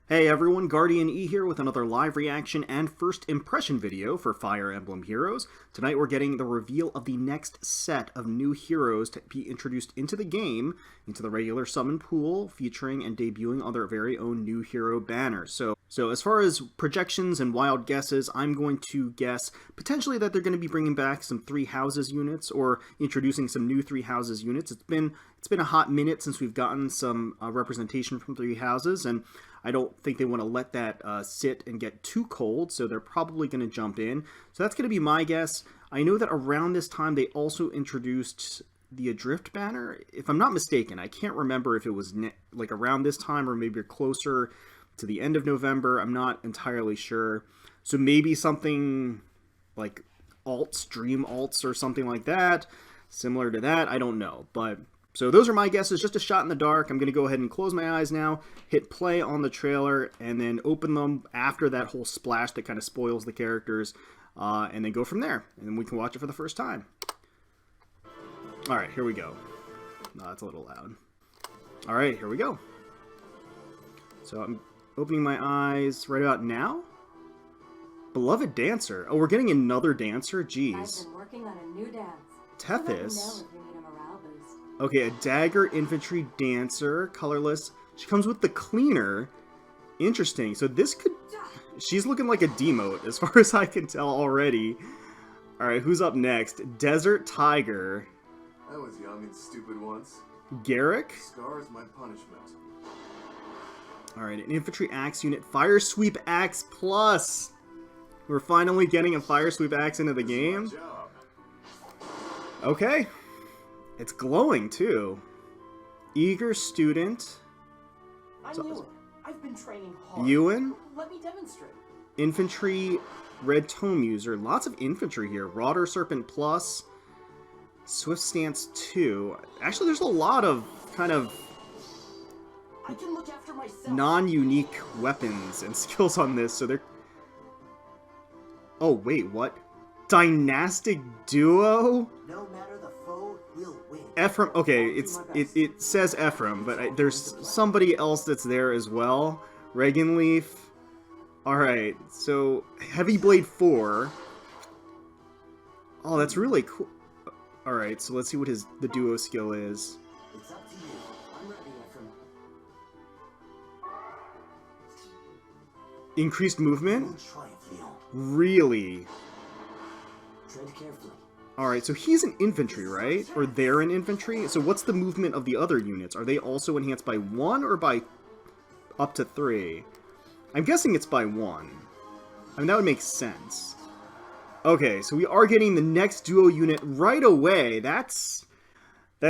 Hey everyone, GuardianE here with another live reaction and first impression video for Fire Emblem Heroes. Tonight we're getting the reveal of the next set of new heroes to be introduced into the game, into the regular summon pool, featuring and debuting on their very own new hero banners. So as far as projections and wild guesses, I'm going to guess potentially that they're going to be bringing back some Three Houses units or introducing some new Three Houses units. It's been a hot minute since we've gotten some representation from Three Houses, and I don't think they want to let that sit and get too cold, so they're probably going to jump in. So that's going to be my guess. I know that around this time they also introduced the Adrift banner. If I'm not mistaken, I can't remember if it was like around this time or maybe closer to the end of November. I'm not entirely sure. So maybe something like alts, dream alts or something like that, similar to that. I don't know, but... So those are my guesses, just a shot in the dark. I'm going to go ahead and close my eyes now, hit play on the trailer, and then open them after that whole splash that kind of spoils the characters, and then go from there. And then we can watch it for the first time. Alright, here we go. No, that's a little loud. Alright, here we go. So I'm opening my eyes right about now. Beloved Dancer. Oh, we're getting another dancer? Jeez. I've been working on a new dance. Tethys. Okay, a dagger infantry dancer, colorless. She comes with the cleaner. Interesting. So this could... She's looking like a demote, as far as I can tell already. Alright, who's up next? Desert Tiger. I was young and stupid once. Garrick. Scar is my punishment. Alright, an infantry axe unit. Fire Sweep Axe Plus. We're finally getting a Fire Sweep Axe into the game. Okay. It's glowing, too. Eager student. I'm Ewan. I've been training hard. Ewan. Let me demonstrate. Infantry red tome user. Lots of infantry here. Rauder Serpent Plus. Swift Stance 2. Actually, there's a lot of kind of I can look after myself. non-unique weapons and skills on this, so they're... Oh, wait, what? Dynastic Duo? No matter the foe, we'll win. Ephraim, okay, it says Ephraim, but there's somebody else that's there as well. Regan Leaf. Alright, so Heavy Blade 4. Oh, that's really cool. Alright, so let's see what the duo skill is. It's up to you. I'm ready, Ephraim. Increased movement? Don't triumph, Leon. Really? Tread carefully. Alright, so he's an infantry, right? Or they're an infantry? So what's the movement of the other units? Are they also enhanced by 1 or by up to 3? I'm guessing it's by 1. I mean, that would make sense. Okay, so we are getting the next duo unit right away. That's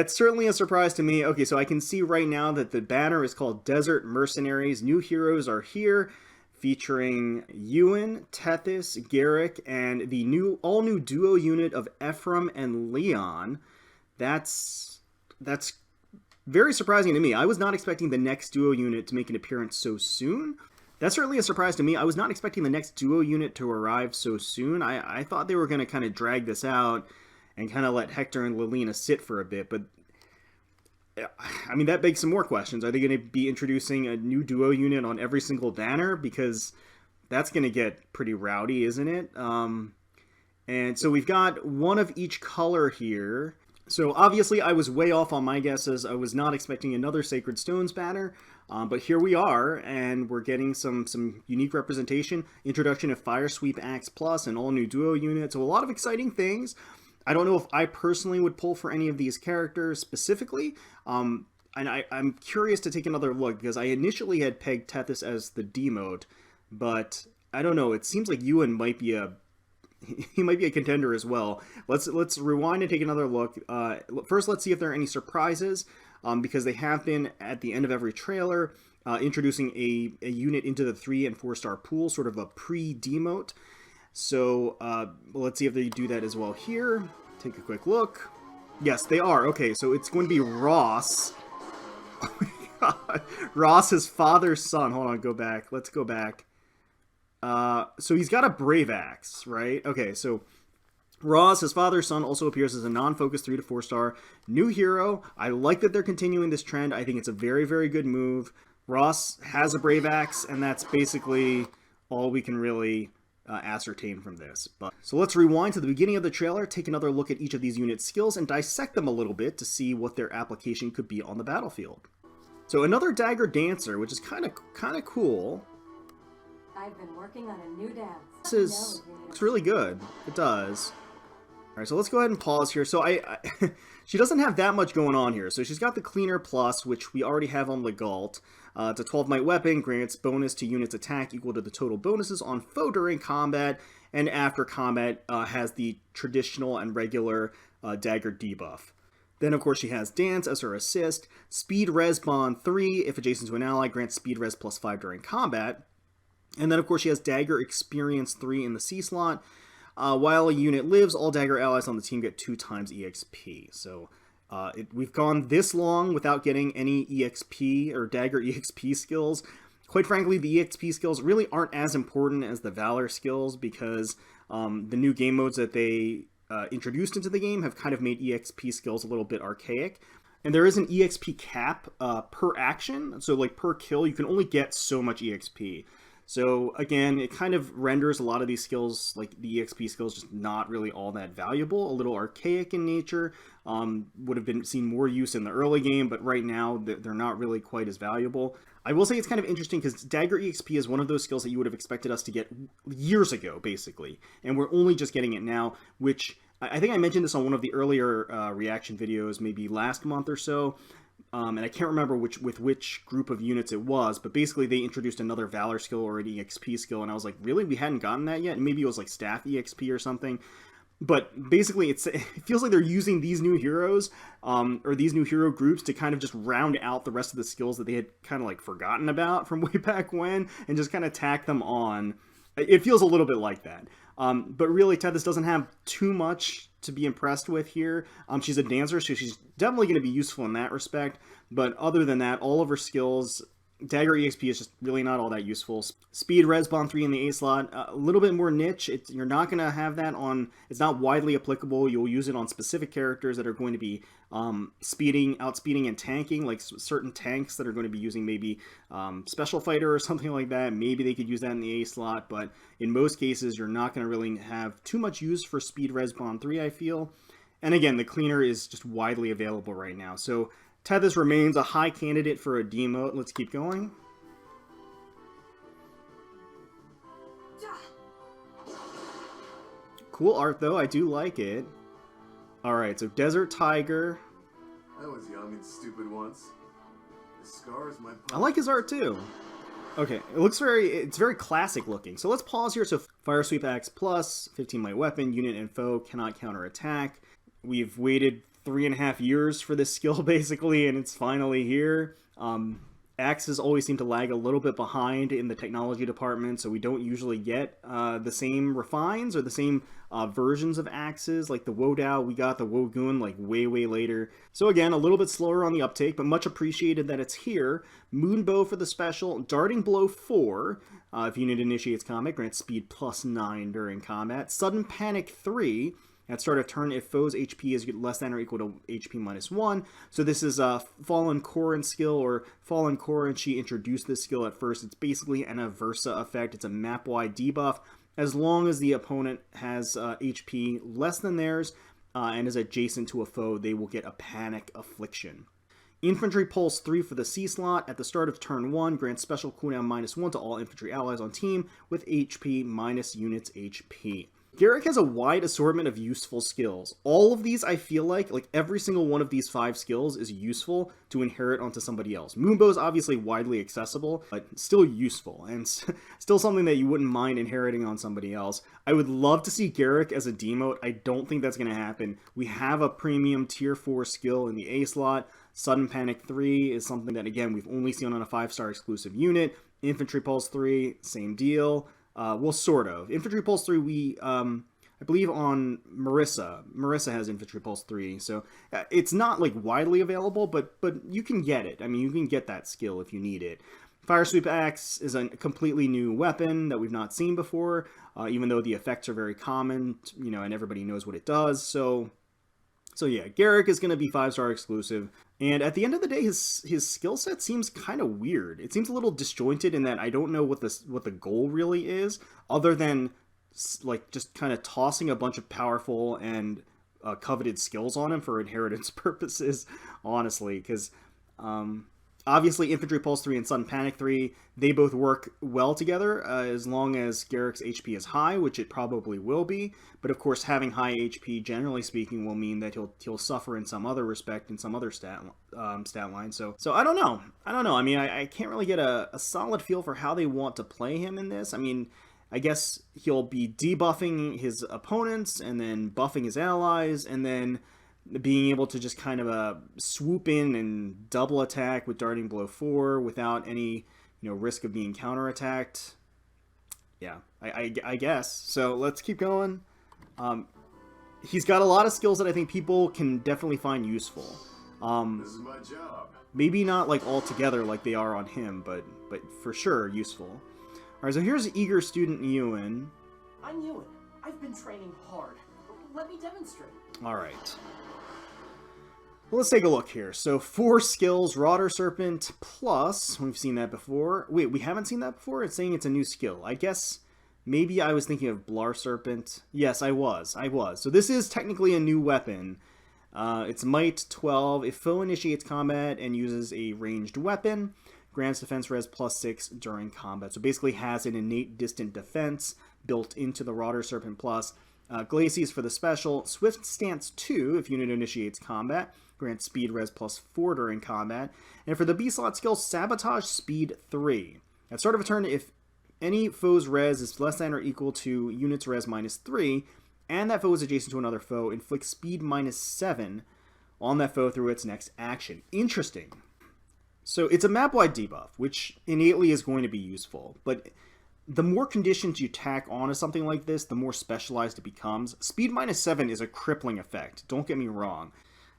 certainly a surprise to me. Okay, so I can see right now that the banner is called Desert Mercenaries. New heroes are here, featuring Ewan, Tethys, Garrick, and the all-new duo unit of Ephraim and Lyon. That's very surprising to me. I was not expecting the next duo unit to make an appearance so soon. That's certainly a surprise to me. I was not expecting the next duo unit to arrive so soon. I thought they were going to kind of drag this out and kind of let Hector and Lilina sit for a bit, but I mean, that begs some more questions. Are they going to be introducing a new duo unit on every single banner? Because that's going to get pretty rowdy, isn't it? And so we've got one of each color here. So obviously I was way off on my guesses. I was not expecting another Sacred Stones banner, but here we are, and we're getting some unique representation. Introduction of Fire Sweep Axe Plus, an all-new duo unit. So a lot of exciting things. I don't know if I personally would pull for any of these characters specifically, and I'm curious to take another look, because I initially had pegged Tethys as the demote, but I don't know, it seems like Ewan might be a contender as well. Let's rewind and take another look. First, let's see if there are any surprises, because they have been at the end of every trailer introducing a unit into the 3- and 4-star pool, sort of a pre-demote. So let's see if they do that as well here. Take a quick look. Yes, they are. Okay, so it's going to be Ross. Oh my god. Ross, his father's son. Hold on, go back. Let's go back. So he's got a Brave Axe, right? Okay, so Ross, his father's son, also appears as a non-focused 3 to 4 star new hero. I like that they're continuing this trend. I think it's a very, very good move. Ross has a Brave Axe, and that's basically all we can really ascertain from this. So let's rewind to the beginning of the trailer, take another look at each of these units' skills, and dissect them a little bit to see what their application could be on the battlefield. So another Dagger Dancer, which is kind of cool. I've been working on a new dance. This looks really good. It does. All right, so let's go ahead and pause here. So she doesn't have that much going on here. So she's got the Cleaner Plus, which we already have on Legault. It's a 12-might weapon, grants bonus to units attack equal to the total bonuses on foe during combat, and after combat has the traditional and regular dagger debuff. Then, of course, she has Dance as her assist, Speed Res Bond 3, if adjacent to an ally, grants Speed Res plus 5 during combat. And then, of course, she has Dagger Experience 3 in the C slot. While a unit lives, all Dagger allies on the team get 2 times EXP. So we've gone this long without getting any EXP or Dagger EXP skills. Quite frankly, the EXP skills really aren't as important as the Valor skills because the new game modes that they introduced into the game have kind of made EXP skills a little bit archaic. And there is an EXP cap per action. So like per kill, you can only get so much EXP. So again, it kind of renders a lot of these skills, like the EXP skills, just not really all that valuable, a little archaic in nature. Would have been seen more use in the early game, but right now they're not really quite as valuable. I will say it's kind of interesting because Dagger EXP is one of those skills that you would have expected us to get years ago, basically. And we're only just getting it now, which I think I mentioned this on one of the earlier reaction videos, maybe last month or so. And I can't remember with which group of units it was, but basically they introduced another Valor skill or an EXP skill, and I was like, really? We hadn't gotten that yet? And maybe it was like Staff EXP or something. But basically, it feels like they're using these new heroes, or these new hero groups to kind of just round out the rest of the skills that they had kind of like forgotten about from way back when, and just kind of tack them on. It feels a little bit like that. But really, Tethys doesn't have too much to be impressed with here. She's a dancer, so she's definitely going to be useful in that respect. But other than that, all of her skills, Dagger EXP is just really not all that useful. Speed Res Bond 3 in the A slot, a little bit more niche. You're not going to have that on, it's not widely applicable. You'll use it on specific characters that are going to be outspeeding and tanking, like certain tanks that are going to be using maybe Special Fighter or something like that. Maybe they could use that in the A slot, but in most cases, you're not going to really have too much use for Speed Res Bond 3, I feel. And again, the Cleaner is just widely available right now. So Tethys remains a high candidate for a demote. Let's keep going. Cool art, though. I do like it. Alright, so Desert Tiger. I was young and stupid once. The scar is my punishment. I like his art, too. Okay, it's very classic looking. So let's pause here. So Fire Sweep Axe Plus, 15-might weapon, unit and foe cannot counter attack. We've waited 3.5 years for this skill, basically, and it's finally here. Axes always seem to lag a little bit behind in the technology department, so we don't usually get the same refines or the same versions of axes. Like the Wodao, we got the Wogun like way later. So again, a little bit slower on the uptake, but much appreciated that it's here. Moonbow for the special, Darting Blow 4. If unit initiates combat, grants speed plus 9 during combat. Sudden Panic 3. At start of turn, if foe's HP is less than or equal to HP minus 1. So this is a Fallen Corrin skill, or Fallen Corrin, she introduced this skill at first. It's basically an Aversa effect. It's a map-wide debuff. As long as the opponent has HP less than theirs and is adjacent to a foe, they will get a Panic Affliction. Infantry Pulse 3 for the C slot. At the start of turn 1, grants special cooldown minus 1 to all infantry allies on team with HP minus units HP. Garrick has a wide assortment of useful skills. All of these, I feel like every single one of these 5 skills is useful to inherit onto somebody else. Moonbow is obviously widely accessible, but still useful, and still something that you wouldn't mind inheriting on somebody else. I would love to see Garrick as a demote. I don't think that's going to happen. We have a premium tier 4 skill in the A slot. Sudden Panic 3 is something that, again, we've only seen on a 5-star exclusive unit. Infantry Pulse 3, same deal. Well, sort of. Infantry Pulse 3, I believe on Marissa. Marissa has Infantry Pulse 3, so it's not, widely available, but you can get it. I mean, you can get that skill if you need it. Fire Sweep Axe is a completely new weapon that we've not seen before, even though the effects are very common, and everybody knows what it does, so So yeah, Garrick is going to be 5-star exclusive. And at the end of the day, his skill set seems kind of weird. It seems a little disjointed in that I don't know what the goal really is, other than like just kind of tossing a bunch of powerful and coveted skills on him for inheritance purposes, honestly. Because obviously Infantry Pulse 3 and Sudden Panic 3, they both work well together as long as Garrick's HP is high, which it probably will be. But of course, having high HP, generally speaking, will mean that he'll suffer in some other respect in some other stat line. So I don't know. I mean, I can't really get a solid feel for how they want to play him in this. I mean, I guess he'll be debuffing his opponents and then buffing his allies, and then being able to just kind of swoop in and double attack with Darting Blow 4 without any risk of being counterattacked. Yeah, I guess. So let's keep going. He's got a lot of skills that I think people can definitely find useful. This is my job. Maybe not like all together like they are on him, but for sure useful. Alright, so here's eager student Ewan. I'm Ewan. I've been training hard. Let me demonstrate. Alright. Well, let's take a look here. So 4 skills, Rotter Serpent plus, we've seen that before. Wait, we haven't seen that before? It's saying it's a new skill. I guess maybe I was thinking of Blar Serpent. Yes, I was. So this is technically a new weapon. It's Might 12. If foe initiates combat and uses a ranged weapon, grants defense res +6 during combat. So basically has an innate distant defense built into the Rotter Serpent plus. Glacies for the special. Swift Stance 2 if unit initiates combat. Grants speed res +4 during combat. And for the B-slot skill, Sabotage Speed 3. At start of a turn, if any foe's res is less than or equal to unit's res -3, and that foe is adjacent to another foe, inflict speed -7 on that foe through its next action. Interesting. So it's a map-wide debuff, which innately is going to be useful, but the more conditions you tack onto something like this, the more specialized it becomes. Speed -7 is a crippling effect, don't get me wrong.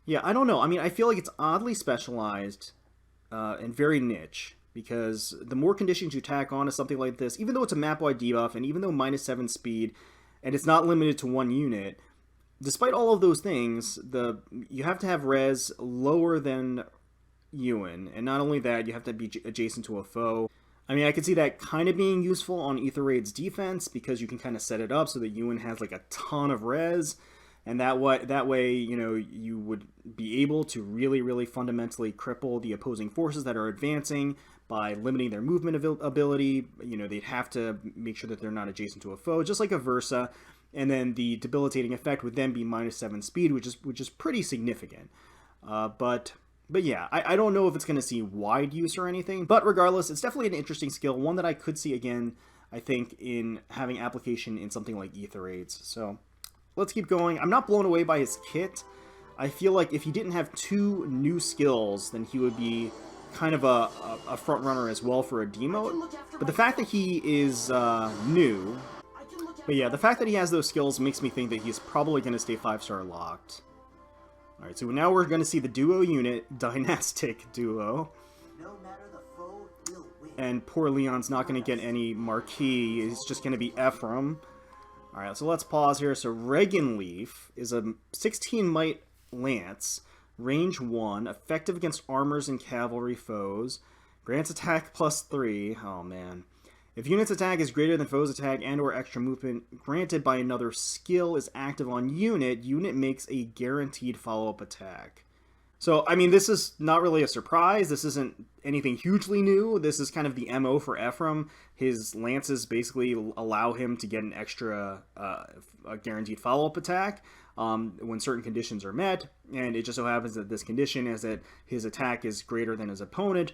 Yeah, I don't know. I mean, I feel like it's oddly specialized and very niche, because the more conditions you tack onto something like this, even though it's a map-wide debuff, and even though -7 speed, and it's not limited to one unit, despite all of those things, you have to have res lower than Ewan, and not only that, you have to be adjacent to a foe. I mean, I could see that kind of being useful on Aether-Raid's defense, because you can kind of set it up so that Ewan has like a ton of res, and that way, you would be able to really, really fundamentally cripple the opposing forces that are advancing by limiting their movement ability. They'd have to make sure that they're not adjacent to a foe, just like a Versa, and then the debilitating effect would then be -7 speed, which is pretty significant. But yeah, I don't know if it's going to see wide use or anything, but regardless, it's definitely an interesting skill, one that I could see again, I think, in having application in something like Aether Raids. So let's keep going. I'm not blown away by his kit. I feel like if he didn't have 2 new skills, then he would be kind of a front runner as well for a demote. But the fact that he is new, but yeah, the fact that he has those skills makes me think that he's probably going to stay 5-star locked. Alright, so now we're going to see the duo unit, Dynastic duo. No matter the foe, we'll win. And poor Leon's not going to get any marquee, he's just going to be Ephraim. Alright, so let's pause here. So Regan Leaf is a 16 might lance, range 1, effective against armors and cavalry foes, grants attack +3, oh man. If unit's attack is greater than foe's attack and or extra movement granted by another skill is active on unit makes a guaranteed follow-up attack. So, I mean, this is not really a surprise. This isn't anything hugely new. This is kind of the MO for Ephraim. His lances basically allow him to get an extra a guaranteed follow-up attack when certain conditions are met, and it just so happens that this condition is that his attack is greater than his opponent,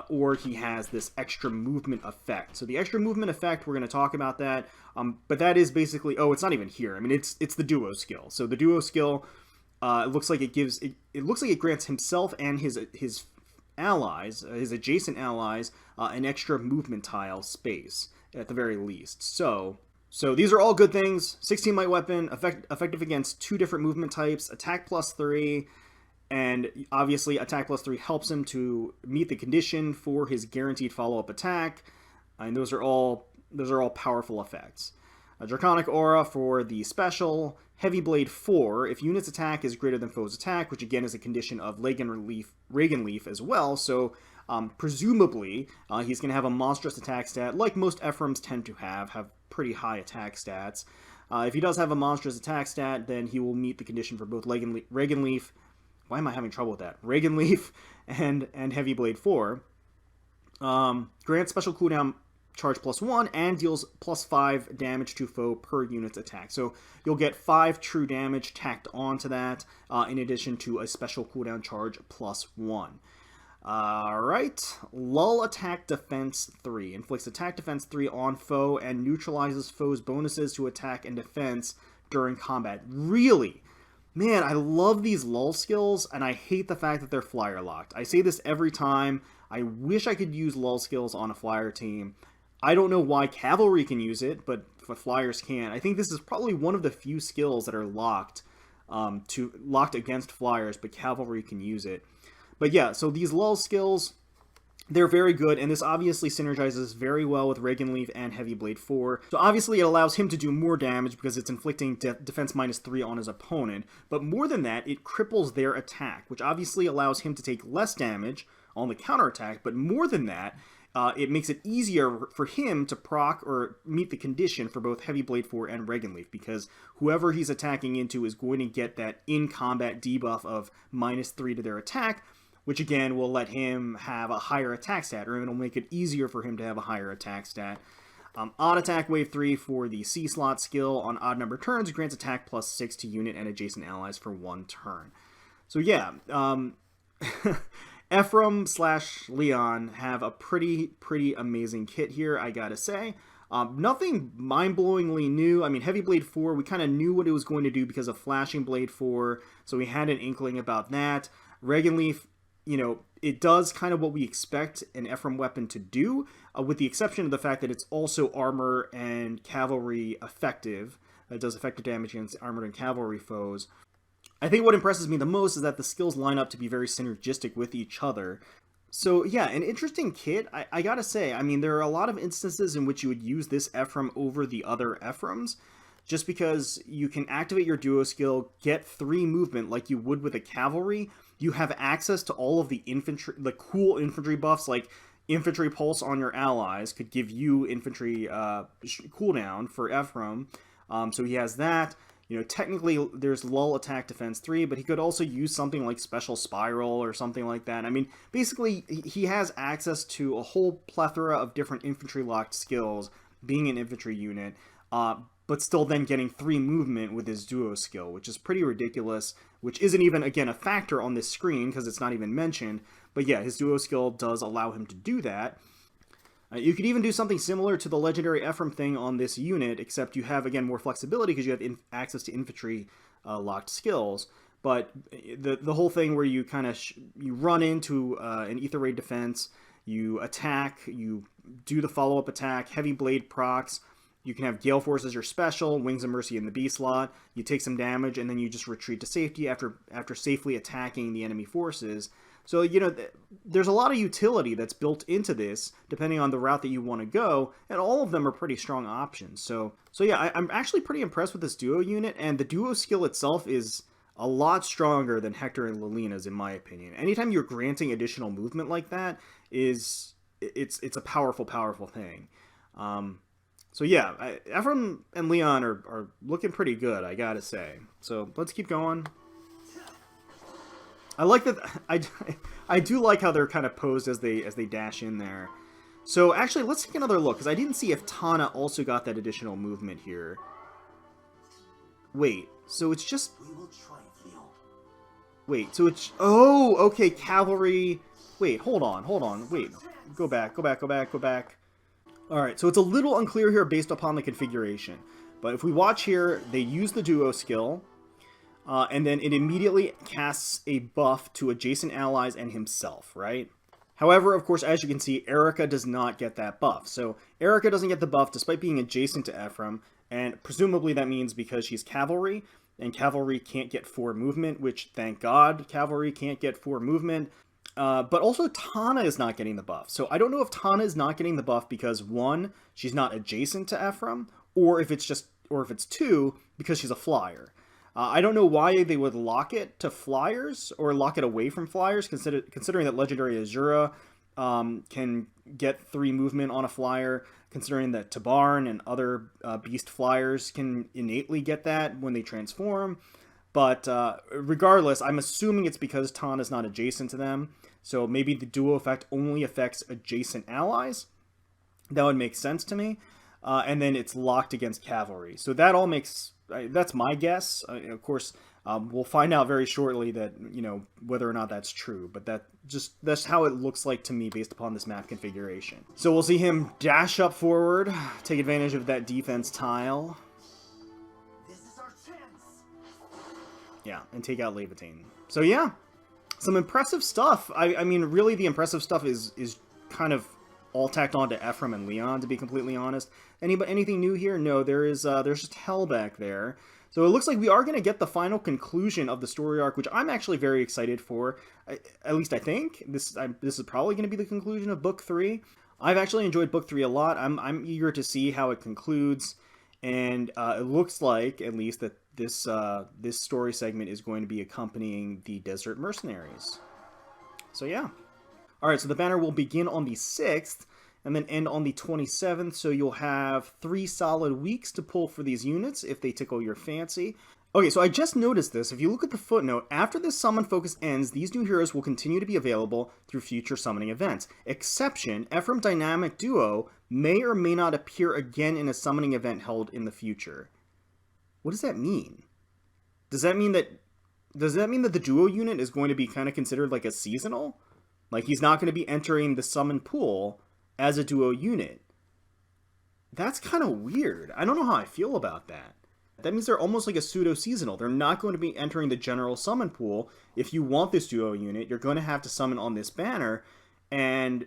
or he has this extra movement effect. So the extra movement effect, we're going to talk about that, but that is basically, it's not even here. I mean, it's the duo skill. So the duo skill, it looks like it grants himself and his allies, his adjacent allies, an extra movement tile space at the very least. So these are all good things. 16 might weapon, effective against 2 different movement types, attack +3, and obviously attack +3 helps him to meet the condition for his guaranteed follow-up attack, and those are all powerful effects. A Draconic Aura for the special. Heavy Blade 4, if unit's attack is greater than foe's attack, which again is a condition of Reagan Leaf as well, so presumably he's going to have a monstrous attack stat, like most Ephraims tend to have pretty high attack stats. If he does have a monstrous attack stat, then he will meet the condition for both Reagan Leaf, why am I having trouble with that? Reagan Leaf and Heavy Blade 4. Grants special cooldown charge +1 and deals +5 damage to foe per unit's attack. So you'll get 5 true damage tacked onto that, in addition to a special cooldown charge +1. Alright, Lull Attack Defense 3. Inflicts attack defense 3 on foe and neutralizes foe's bonuses to attack and defense during combat. Really? Man, I love these lull skills, and I hate the fact that they're flyer locked. I say this every time. I wish I could use lull skills on a flyer team. I don't know why cavalry can use it, but flyers can't. I think this is probably one of the few skills that are locked against flyers, but cavalry can use it. But yeah, so these lull skills, they're very good, and this obviously synergizes very well with Reagan Leaf and Heavy Blade 4. So obviously it allows him to do more damage because it's inflicting defense -3 on his opponent, but more than that, it cripples their attack, which obviously allows him to take less damage on the counterattack, but more than that, it makes it easier for him to proc or meet the condition for both Heavy Blade 4 and Reagan Leaf, because whoever he's attacking into is going to get that in-combat debuff of -3 to their attack, which again will let him have a higher attack stat, or it'll make it easier for him to have a higher attack stat. Odd Attack Wave 3 for the C-slot skill. On odd number turns, grants attack +6 to unit and adjacent allies for 1 turn. So yeah, Ephraim/Lyon have a pretty amazing kit here, I gotta say. Nothing mind-blowingly new. I mean, Heavy Blade 4, we kind of knew what it was going to do because of Flashing Blade 4, so we had an inkling about that. Reagan Leaf, you know, it does kind of what we expect an Ephraim weapon to do, with the exception of the fact that it's also armor and cavalry effective. It does effective damage against armored and cavalry foes. I think what impresses me the most is that the skills line up to be very synergistic with each other. So yeah, an interesting kit, I gotta say. I mean, there are a lot of instances in which you would use this Ephraim over the other Ephraims, just because you can activate your duo skill, get 3 movement like you would with a cavalry. You have access to all of the infantry, the cool infantry buffs, like Infantry Pulse on your allies could give you infantry cooldown for Ephraim. So he has that. You know, technically there's Lull Attack Defense 3, but he could also use something like Special Spiral or something like that. I mean, basically he has access to a whole plethora of different infantry locked skills, being an infantry unit, but still then getting 3 movement with his duo skill, which is pretty ridiculous, which isn't even, again, a factor on this screen because it's not even mentioned. But yeah, his duo skill does allow him to do that. You could even do something similar to the legendary Ephraim thing on this unit, except you have, again, more flexibility because you have access to infantry locked skills. But the whole thing where you kind of you run into an Ether Raid defense, you attack, you do the follow-up attack, Heavy Blade procs, you can have Gale Force as your special, Wings of Mercy in the B slot, you take some damage, and then you just retreat to safety after safely attacking the enemy forces. So, you know, there's a lot of utility that's built into this, depending on the route that you want to go, and all of them are pretty strong options. So yeah, I'm actually pretty impressed with this duo unit, and the duo skill itself is a lot stronger than Hector and Lilina's, in my opinion. Anytime you're granting additional movement like that, it's a powerful thing. So yeah, Ephraim and Lyon are looking pretty good, I gotta say. So let's keep going. I like that. I do like how they're kind of posed as they dash in there. So actually, let's take another look, because I didn't see if Tana also got that additional movement here. Wait, so it's just... We will try, Theo. Wait, so it's... Oh, okay, cavalry... Wait, hold on, wait. Go back. Alright, so it's a little unclear here based upon the configuration. But if we watch here, they use the duo skill, and then it immediately casts a buff to adjacent allies and himself, right? However, of course, as you can see, Erica does not get that buff. So Erica doesn't get the buff despite being adjacent to Ephraim, and presumably that means because she's cavalry, and cavalry can't get 4 movement, which, thank God, cavalry can't get 4 movement. But also Tana is not getting the buff. So I don't know if Tana is not getting the buff because, one, she's not adjacent to Ephraim, or if it's two, because she's a flyer. I don't know why they would lock it to flyers or lock it away from flyers, considering that Legendary Azura can get 3 movement on a flyer, considering that Tabarn and other beast flyers can innately get that when they transform. But regardless, I'm assuming it's because Tana is not adjacent to them. So maybe the duo effect only affects adjacent allies. That would make sense to me. And then it's locked against cavalry. So that all makes... that's my guess. Of course, we'll find out very shortly that, whether or not that's true. But that's how it looks like to me based upon this map configuration. So we'll see him dash up forward, take advantage of that defense tile. This is our chance. Yeah, and take out Levitain. So yeah, some impressive stuff. I mean, really the impressive stuff is kind of all tacked on to Ephraim and Lyon, to be completely honest. Anything new here? No, there's just hell back there. So it looks like we are going to get the final conclusion of the story arc, which I'm actually very excited for. At least I think. This is probably going to be the conclusion of Book 3. I've actually enjoyed Book 3 a lot. I'm eager to see how it concludes. And it looks like, at least, that this story segment is going to be accompanying the Desert Mercenaries. So yeah. Alright, so the banner will begin on the 6th, and then end on the 27th, so you'll have 3 solid weeks to pull for these units, if they tickle your fancy. Okay, so I just noticed this. If you look at the footnote, after this summon focus ends, these new heroes will continue to be available through future summoning events. Exception, Ephraim Dynamic Duo may or may not appear again in a summoning event held in the future. What does that mean? Does that mean that the duo unit is going to be kind of considered like a seasonal? Like, he's not going to be entering the summon pool as a duo unit. That's kind of weird. I don't know how I feel about that. That means they're almost like a pseudo-seasonal. They're not going to be entering the general summon pool. If you want this duo unit, you're going to have to summon on this banner, and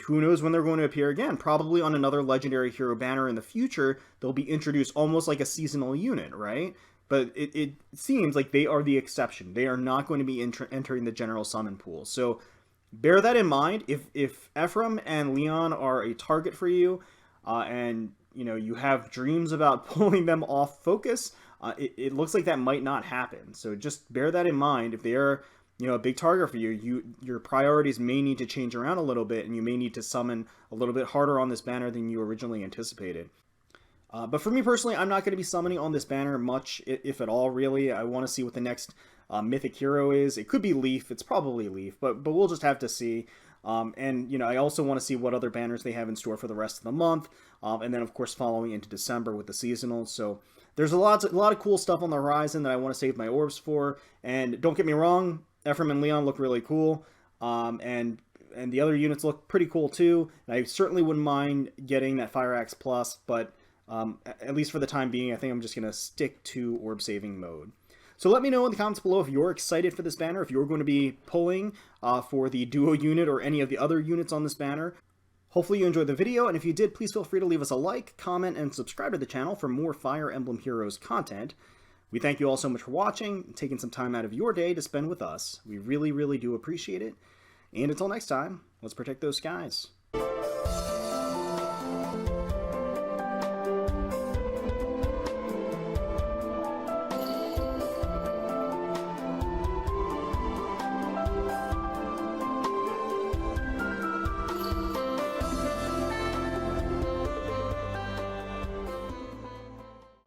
who knows when they're going to appear again. Probably on another legendary hero banner in the future, they'll be introduced almost like a seasonal unit, right? But it seems like they are the exception. They are not going to be entering the general summon pool. So bear that in mind. If Ephraim and Lyon are a target for you, and you have dreams about pulling them off focus, it looks like that might not happen. So just bear that in mind. If they are a big target for you, your priorities may need to change around a little bit, and you may need to summon a little bit harder on this banner than you originally anticipated. But for me personally, I'm not going to be summoning on this banner much, if at all, really. I want to see what the next mythic hero is. It could be Leaf. It's probably Leaf, but we'll just have to see. And I also want to see what other banners they have in store for the rest of the month, and then of course following into December with the seasonals. So there's a lot of cool stuff on the horizon that I want to save my orbs for. And don't get me wrong, Ephraim and Lyon look really cool, and the other units look pretty cool too. And I certainly wouldn't mind getting that Fire Axe Plus, but at least for the time being, I think I'm just going to stick to orb saving mode. So let me know in the comments below if you're excited for this banner, if you're going to be pulling for the duo unit or any of the other units on this banner. Hopefully you enjoyed the video, and if you did, please feel free to leave us a like, comment, and subscribe to the channel for more Fire Emblem Heroes content. We thank you all so much for watching and taking some time out of your day to spend with us. We really, really do appreciate it. And until next time, let's protect those skies.